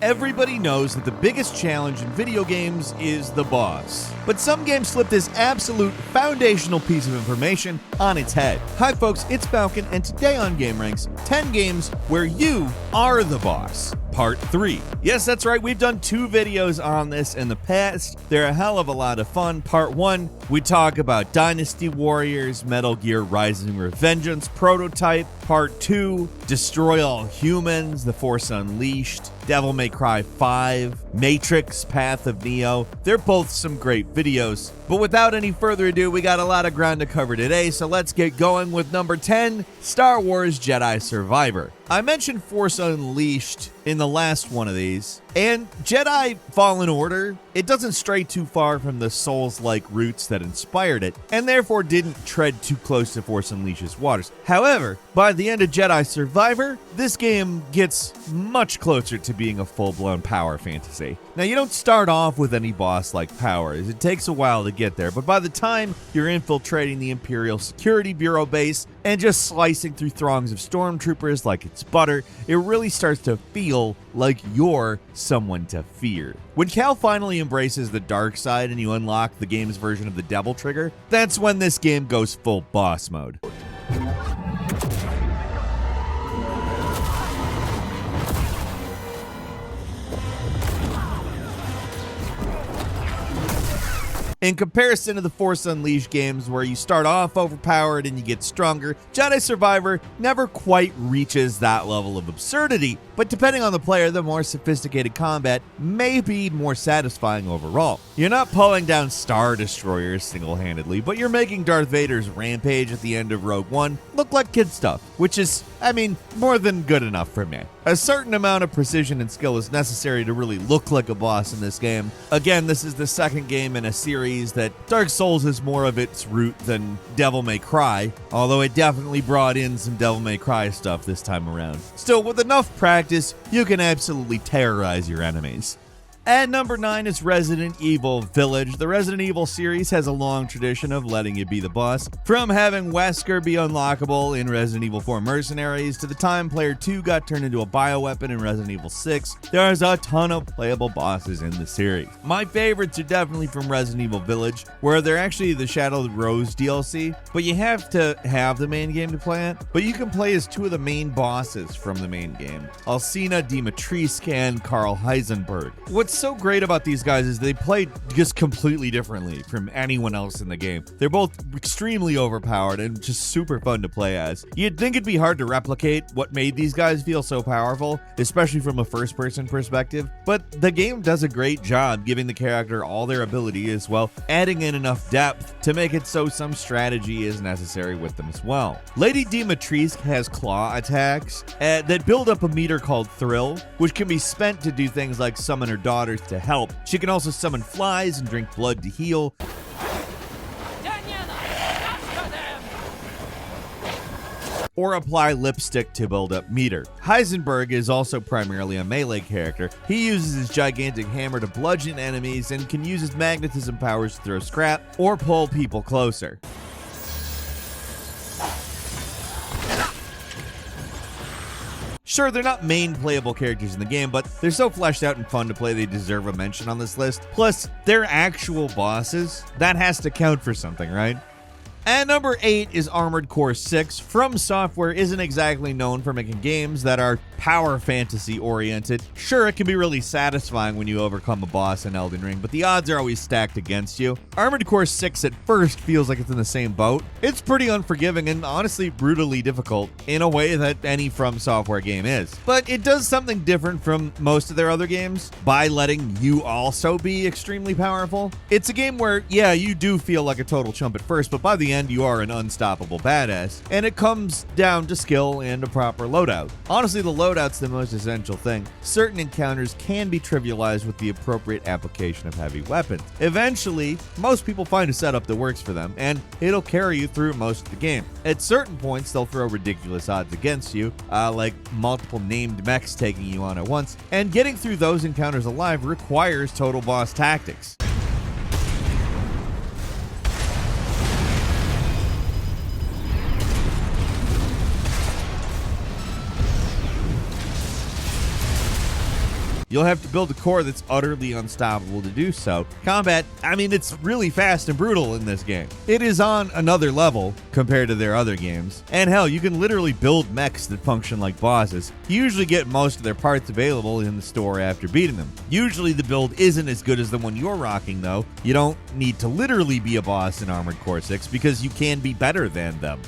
Everybody knows that the biggest challenge in video games is the boss. But some games flip this absolute foundational piece of information on its head. Hi folks, it's Falcon, and today on gameranx, 10 games where you are the boss. Part 3. Yes, that's right, we've done 2 videos on this in the past. They're a hell of a lot of fun. Part 1, we talk about Dynasty Warriors, Metal Gear Rising Revengeance Prototype. Part 2, Destroy All Humans, The Force Unleashed, Devil May Cry 5, Matrix, Path of Neo. They're both some great videos. But without any further ado, we got a lot of ground to cover today, so let's get going with number 10, Star Wars Jedi Survivor. I mentioned Force Unleashed in the last one of these, and Jedi Fallen Order, it doesn't stray too far from the Souls-like roots that inspired it, and therefore didn't tread too close to Force Unleashed's waters. However, by the end of Jedi Survivor, this game gets much closer to being a full-blown power fantasy. Now, you don't start off with any boss-like powers. It takes a while to get there, but by the time you're infiltrating the Imperial Security Bureau base and just slicing through throngs of stormtroopers like it's butter, it really starts to feel like you're someone to fear. When Cal finally embraces the dark side and you unlock the game's version of the Devil Trigger, that's when this game goes full boss mode. In comparison to the Force Unleashed games where you start off overpowered and you get stronger, Jedi Survivor never quite reaches that level of absurdity, but depending on the player, the more sophisticated combat may be more satisfying overall. You're not pulling down Star Destroyers single-handedly, but you're making Darth Vader's rampage at the end of Rogue One look like kid stuff, which is, more than good enough for me. A certain amount of precision and skill is necessary to really look like a boss in this game. Again, this is the second game in a series that Dark Souls is more of its root than Devil May Cry, although it definitely brought in some Devil May Cry stuff this time around. Still, with enough practice, you can absolutely terrorize your enemies. At number 9 is Resident Evil Village. The Resident Evil series has a long tradition of letting you be the boss. From having Wesker be unlockable in Resident Evil 4 Mercenaries to the time Player 2 got turned into a bioweapon in Resident Evil 6, there's a ton of playable bosses in the series. My favorites are definitely from Resident Evil Village, where they're actually the Shadowed Rose DLC, but you have to have the main game to play it. But you can play as 2 of the main bosses from the main game, Alcina Dimitrescu and Karl Heisenberg. What's so great about these guys is they play just completely differently from anyone else in the game. They're both extremely overpowered and just super fun to play as. You'd think it'd be hard to replicate what made these guys feel so powerful, especially from a first-person perspective, but the game does a great job giving the character all their ability as well, adding in enough depth to make it so some strategy is necessary with them as well. Lady Dimitrescu has claw attacks that build up a meter called Thrill, which can be spent to do things like summon her daughters to help. She can also summon flies and drink blood to heal. Or apply lipstick to build up meter. Heisenberg is also primarily a melee character. He uses his gigantic hammer to bludgeon enemies and can use his magnetism powers to throw scrap or pull people closer. Sure, they're not main playable characters in the game, but they're so fleshed out and fun to play they deserve a mention on this list. Plus, they're actual bosses. That has to count for something, right? At number 8 is Armored Core 6. From Software isn't exactly known for making games that are power fantasy oriented. Sure, it can be really satisfying when you overcome a boss in Elden Ring, but the odds are always stacked against you. Armored Core 6 at first feels like it's in the same boat. It's pretty unforgiving and honestly brutally difficult in a way that any From Software game is. But it does something different from most of their other games by letting you also be extremely powerful. It's a game where, yeah, you do feel like a total chump at first, but by the end, you are an unstoppable badass, and it comes down to skill and a proper loadout. Honestly, the loadout's the most essential thing. Certain encounters can be trivialized with the appropriate application of heavy weapons. Eventually, most people find a setup that works for them, and it'll carry you through most of the game. At certain points, they'll throw ridiculous odds against you, like multiple named mechs taking you on at once, and getting through those encounters alive requires total boss tactics. You'll have to build a core that's utterly unstoppable to do so. Combat, I mean, it's really fast and brutal in this game. It is on another level compared to their other games. And hell, you can literally build mechs that function like bosses. You usually get most of their parts available in the store after beating them. Usually the build isn't as good as the one you're rocking though. You don't need to literally be a boss in Armored Core 6 because you can be better than them.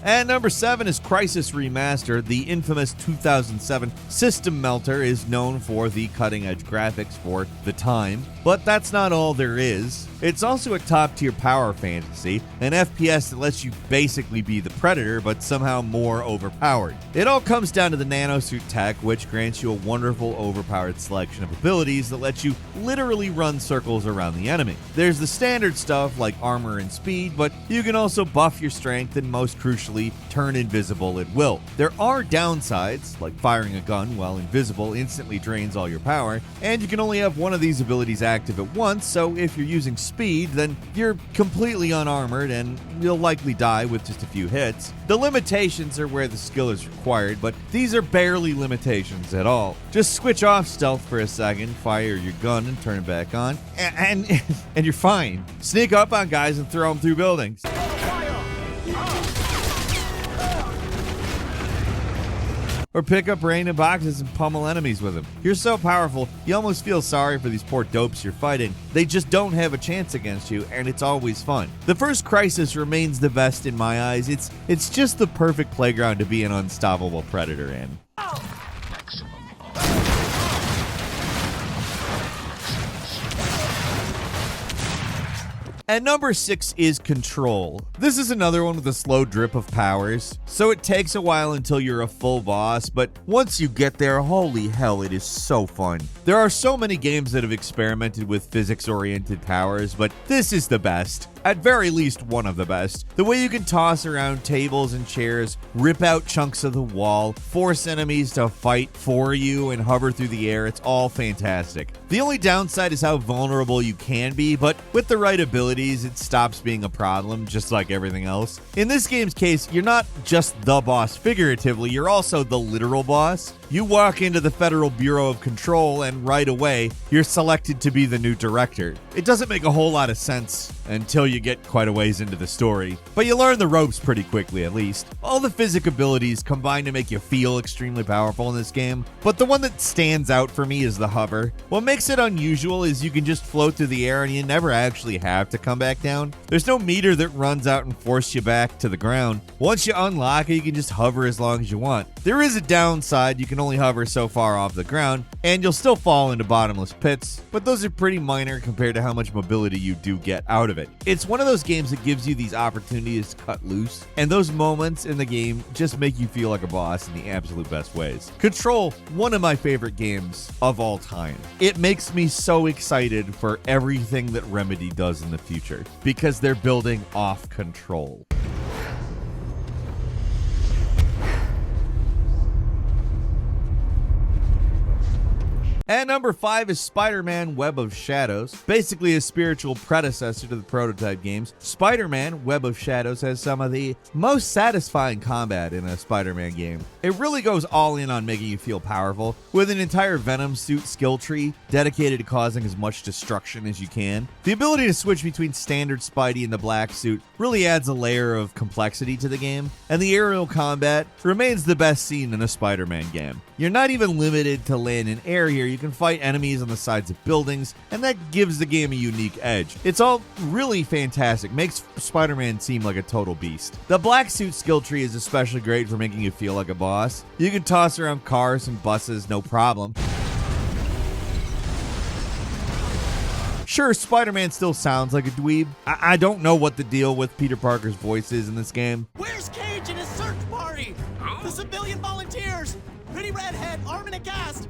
And number 7 is Crysis Remastered. The infamous 2007 System Melter is known for the cutting-edge graphics for the time, but that's not all there is. It's also a top-tier power fantasy, an FPS that lets you basically be the Predator, but somehow more overpowered. It all comes down to the nanosuit tech, which grants you a wonderful overpowered selection of abilities that lets you literally run circles around the enemy. There's the standard stuff like armor and speed, but you can also buff your strength and most crucially turn invisible at will. There are downsides, like firing a gun while invisible instantly drains all your power, and you can only have one of these abilities active at once, so if you're using speed, then you're completely unarmored and you'll likely die with just a few hits. The limitations are where the skill is required, but these are barely limitations at all. Just switch off stealth for a second, fire your gun and turn it back on, and you're fine. Sneak up on guys and throw them through buildings. Or pick up random boxes and pummel enemies with them. You're so powerful, you almost feel sorry for these poor dopes you're fighting. They just don't have a chance against you, and it's always fun. The first Crysis remains the best in my eyes. It's just the perfect playground to be an unstoppable Predator in. And number 6 is Control. This is another one with a slow drip of powers, so it takes a while until you're a full boss, but once you get there, holy hell, it is so fun. There are so many games that have experimented with physics-oriented powers, but this is the best. At very least, one of the best. The way you can toss around tables and chairs, rip out chunks of the wall, force enemies to fight for you, and hover through the air, it's all fantastic. The only downside is how vulnerable you can be, but with the right abilities, it stops being a problem, just like everything else. In this game's case, you're not just the boss figuratively, you're also the literal boss. You walk into the Federal Bureau of Control and right away, you're selected to be the new director. It doesn't make a whole lot of sense until you get quite a ways into the story, but you learn the ropes pretty quickly at least. All the physic abilities combine to make you feel extremely powerful in this game, but the one that stands out for me is the hover. What makes it unusual is you can just float through the air and you never actually have to come back down. There's no meter that runs out and forces you back to the ground. Once you unlock it, you can just hover as long as you want. There is a downside, you can only hover so far off the ground, and you'll still fall into bottomless pits, but those are pretty minor compared to how much mobility you do get out of it. It's one of those games that gives you these opportunities to cut loose, and those moments in the game just make you feel like a boss in the absolute best ways. Control, one of my favorite games of all time. It makes me so excited for everything that Remedy does in the future, because they're building off Control. And number 5 is Spider-Man Web of Shadows. Basically a spiritual predecessor to the prototype games, Spider-Man Web of Shadows has some of the most satisfying combat in a Spider-Man game. It really goes all in on making you feel powerful, with an entire Venom suit skill tree dedicated to causing as much destruction as you can. The ability to switch between standard Spidey and the black suit really adds a layer of complexity to the game, and the aerial combat remains the best seen in a Spider-Man game. You're not even limited to land in air here, you can fight enemies on the sides of buildings, and that gives the game a unique edge. It's all really fantastic, makes Spider-Man seem like a total beast. The black suit skill tree is especially great for making you feel like a boss. You can toss around cars and buses, no problem. Sure, Spider-Man still sounds like a dweeb. I don't know what the deal with Peter Parker's voice is in this game. Where's Cage and his search party? The civilian volunteers! Pretty redhead, arming a ghast!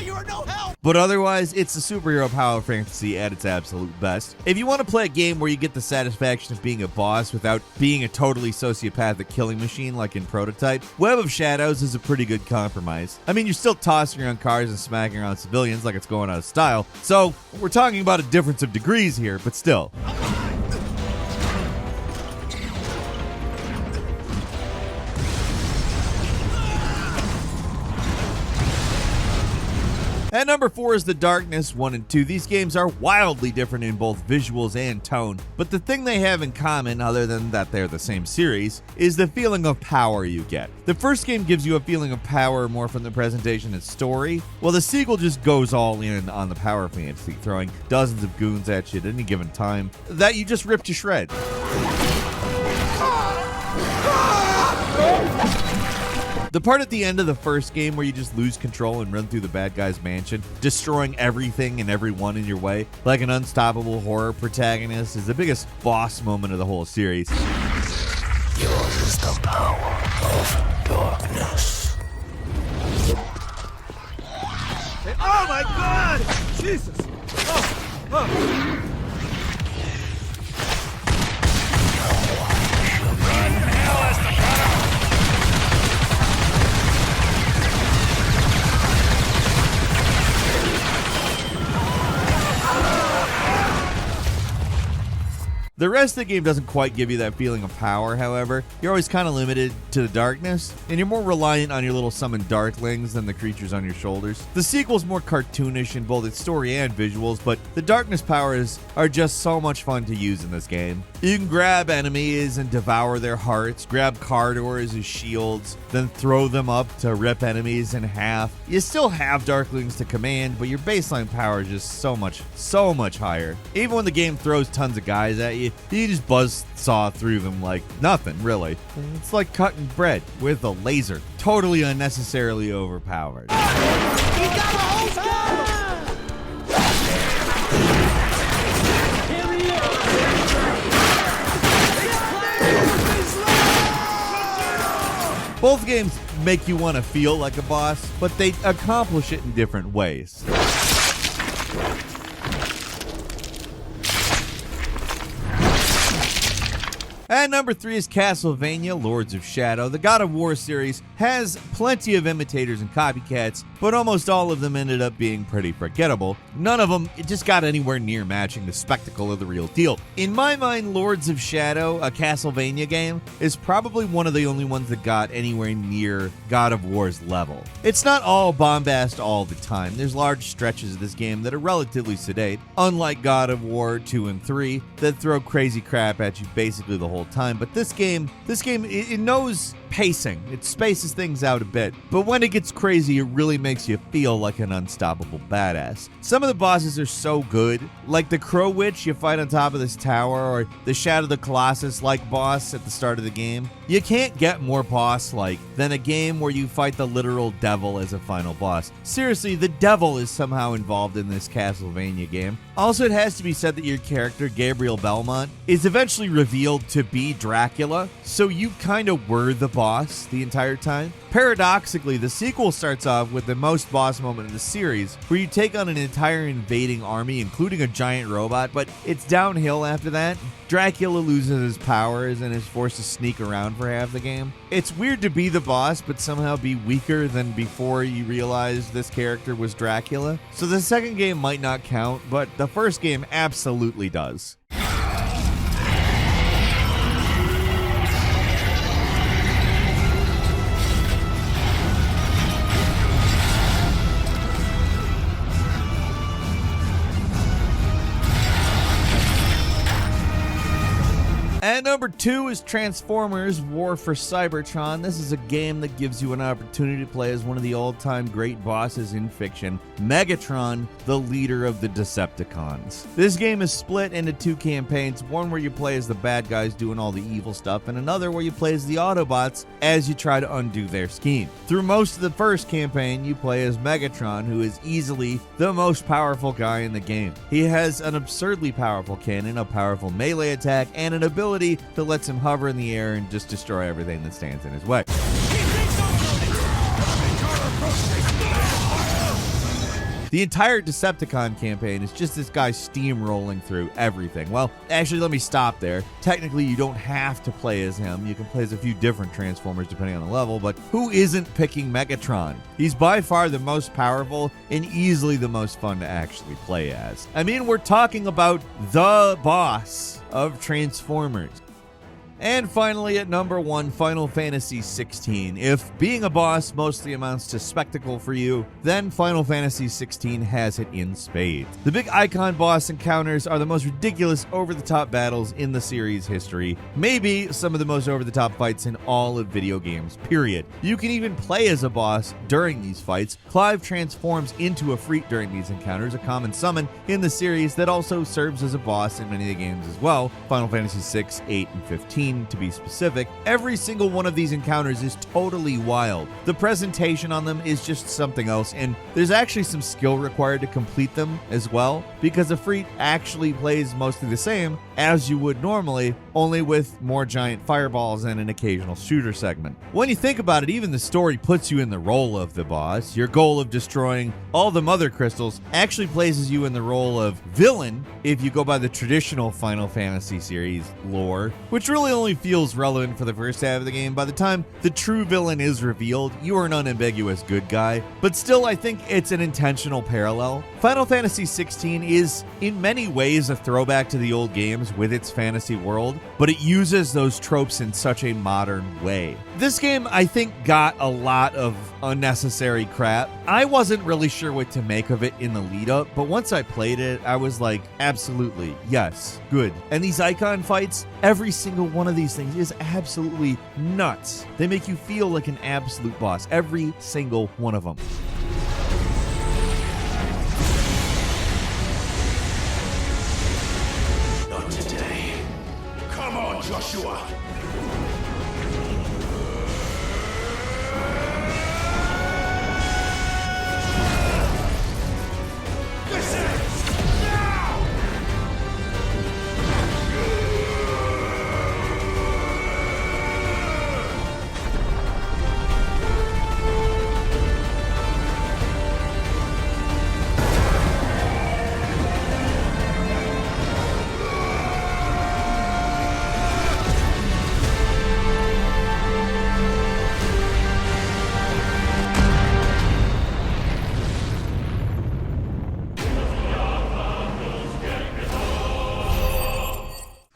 You are no help! But otherwise, it's a superhero power fantasy at its absolute best. If you want to play a game where you get the satisfaction of being a boss without being a totally sociopathic killing machine like in Prototype, Web of Shadows is a pretty good compromise. I mean, you're still tossing around cars and smacking around civilians like it's going out of style, so we're talking about a difference of degrees here, but still. At number 4 is The Darkness 1 and 2. These games are wildly different in both visuals and tone, but the thing they have in common, other than that they're the same series, is the feeling of power you get. The first game gives you a feeling of power more from the presentation and story, while the sequel just goes all in on the power fantasy, throwing dozens of goons at you at any given time that you just rip to shreds. The part at the end of the first game where you just lose control and run through the bad guy's mansion, destroying everything and everyone in your way, like an unstoppable horror protagonist, is the biggest boss moment of the whole series. Yours is the power of darkness. Oh my God! Jesus! Oh. The rest of the game doesn't quite give you that feeling of power, however. You're always kind of limited to the darkness, and you're more reliant on your little summoned darklings than the creatures on your shoulders. The sequel's more cartoonish in both its story and visuals, but the darkness powers are just so much fun to use in this game. You can grab enemies and devour their hearts, grab car doors as shields, then throw them up to rip enemies in half. You still have darklings to command, but your baseline power is just so much higher. Even when the game throws tons of guys at you, you just buzzsaw through them like nothing, really. It's like cutting bread with a laser. Totally unnecessarily overpowered. Both games make you want to feel like a boss, but they accomplish it in different ways. At number 3 is Castlevania Lords of Shadow. The God of War series has plenty of imitators and copycats, but almost all of them ended up being pretty forgettable. None of them just got anywhere near matching the spectacle of the real deal. In my mind, Lords of Shadow, a Castlevania game, is probably one of the only ones that got anywhere near God of War's level. It's not all bombast all the time. There's large stretches of this game that are relatively sedate, unlike God of War 2 and 3 that throw crazy crap at you basically the whole time. But this game, it knows pacing. It spaces things out a bit, but when it gets crazy, it really makes you feel like an unstoppable badass. Some of the bosses are so good, like the Crow Witch you fight on top of this tower, or the Shadow the Colossus-like boss at the start of the game. You can't get more boss-like than a game where you fight the literal devil as a final boss. Seriously, the devil is somehow involved in this Castlevania game. Also, it has to be said that your character, Gabriel Belmont, is eventually revealed to be Dracula, so you kind of were the boss the entire time. Paradoxically, the sequel starts off with the most boss moment in the series, where you take on an entire invading army, including a giant robot, but it's downhill after that. Dracula loses his powers and is forced to sneak around for half the game. It's weird to be the boss, but somehow be weaker than before you realized this character was Dracula. So the second game might not count, but the first game absolutely does. At number 2 is Transformers War for Cybertron. This is a game that gives you an opportunity to play as one of the all-time great bosses in fiction, Megatron, the leader of the Decepticons. This game is split into 2 campaigns, one where you play as the bad guys doing all the evil stuff, and another where you play as the Autobots as you try to undo their scheme. Through most of the first campaign, you play as Megatron, who is easily the most powerful guy in the game. He has an absurdly powerful cannon, a powerful melee attack, and an ability that lets him hover in the air and just destroy everything that stands in his way. The entire Decepticon campaign is just this guy steamrolling through everything. Well, actually, let me stop there. Technically, you don't have to play as him. You can play as a few different Transformers depending on the level, but who isn't picking Megatron? He's by far the most powerful and easily the most fun to actually play as. I mean, we're talking about the boss of Transformers. And finally, at number 1, Final Fantasy 16. If being a boss mostly amounts to spectacle for you, then Final Fantasy 16 has it in spades. The big icon boss encounters are the most ridiculous over-the-top battles in the series history. Maybe some of the most over-the-top fights in all of video games, period. You can even play as a boss during these fights. Clive transforms into a Freet during these encounters, a common summon in the series that also serves as a boss in many of the games as well. Final Fantasy 6, 8, and 15 to be specific. Every single one of these encounters is totally wild. The presentation on them is just something else, and there's actually some skill required to complete them as well, because a Freet actually plays mostly the same as you would normally, only with more giant fireballs and an occasional shooter segment. When you think about it, even the story puts you in the role of the boss. Your goal of destroying all the mother crystals actually places you in the role of villain if you go by the traditional Final Fantasy series lore, which really only feels relevant for the first half of the game. By the time the true villain is revealed, you are an unambiguous good guy, but still I think it's an intentional parallel. Final Fantasy 16 is in many ways a throwback to the old games with its fantasy world, but it uses those tropes in such a modern way. This game, I think, got a lot of unnecessary crap. I wasn't really sure what to make of it in the lead up, but once I played it, I was like, absolutely, yes, good. And these icon fights, every single one of these things is absolutely nuts. They make you feel like an absolute boss, every single one of them. Not today. Come on, Joshua.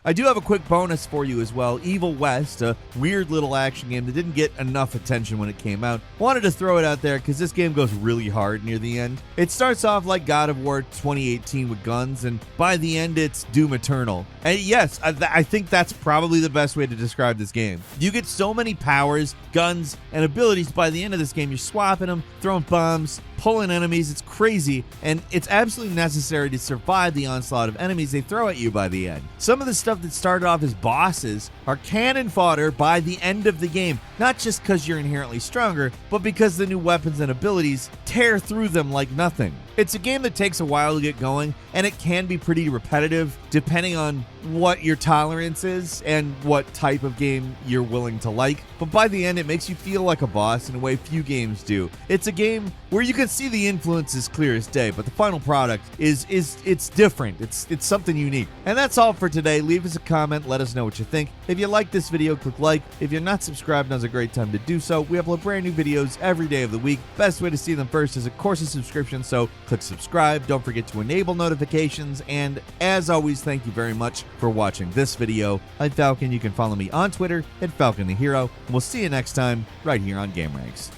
I do have a quick bonus for you as well. Evil West, a weird little action game that didn't get enough attention when it came out. Wanted to throw it out there because this game goes really hard near the end. It starts off like God of War 2018 with guns, and by the end it's Doom Eternal. And yes, I think that's probably the best way to describe this game. You get so many powers, guns, and abilities by the end of this game. You're swapping them, throwing bombs, pulling enemies. It's crazy, and it's absolutely necessary to survive the onslaught of enemies they throw at you by the end. Some of the stuff that started off as bosses are cannon fodder by the end of the game, not just because you're inherently stronger, but because the new weapons and abilities tear through them like nothing. It's a game that takes a while to get going, and it can be pretty repetitive depending on what your tolerance is and what type of game you're willing to like. But by the end, it makes you feel like a boss in a way few games do. It's a game where you can see the influences clear as day, but the final product is different. It's something unique. And that's all for today. Leave us a comment. Let us know what you think. If you like this video, click like. If you're not subscribed, now's a great time to do so. We upload brand new videos every day of the week. Best way to see them first is, of course, a subscription, so click subscribe. Don't forget to enable notifications. And as always, thank you very much for watching this video. I'm Falcon. You can follow me on Twitter at Falcon the Hero. And we'll see you next time right here on gameranx.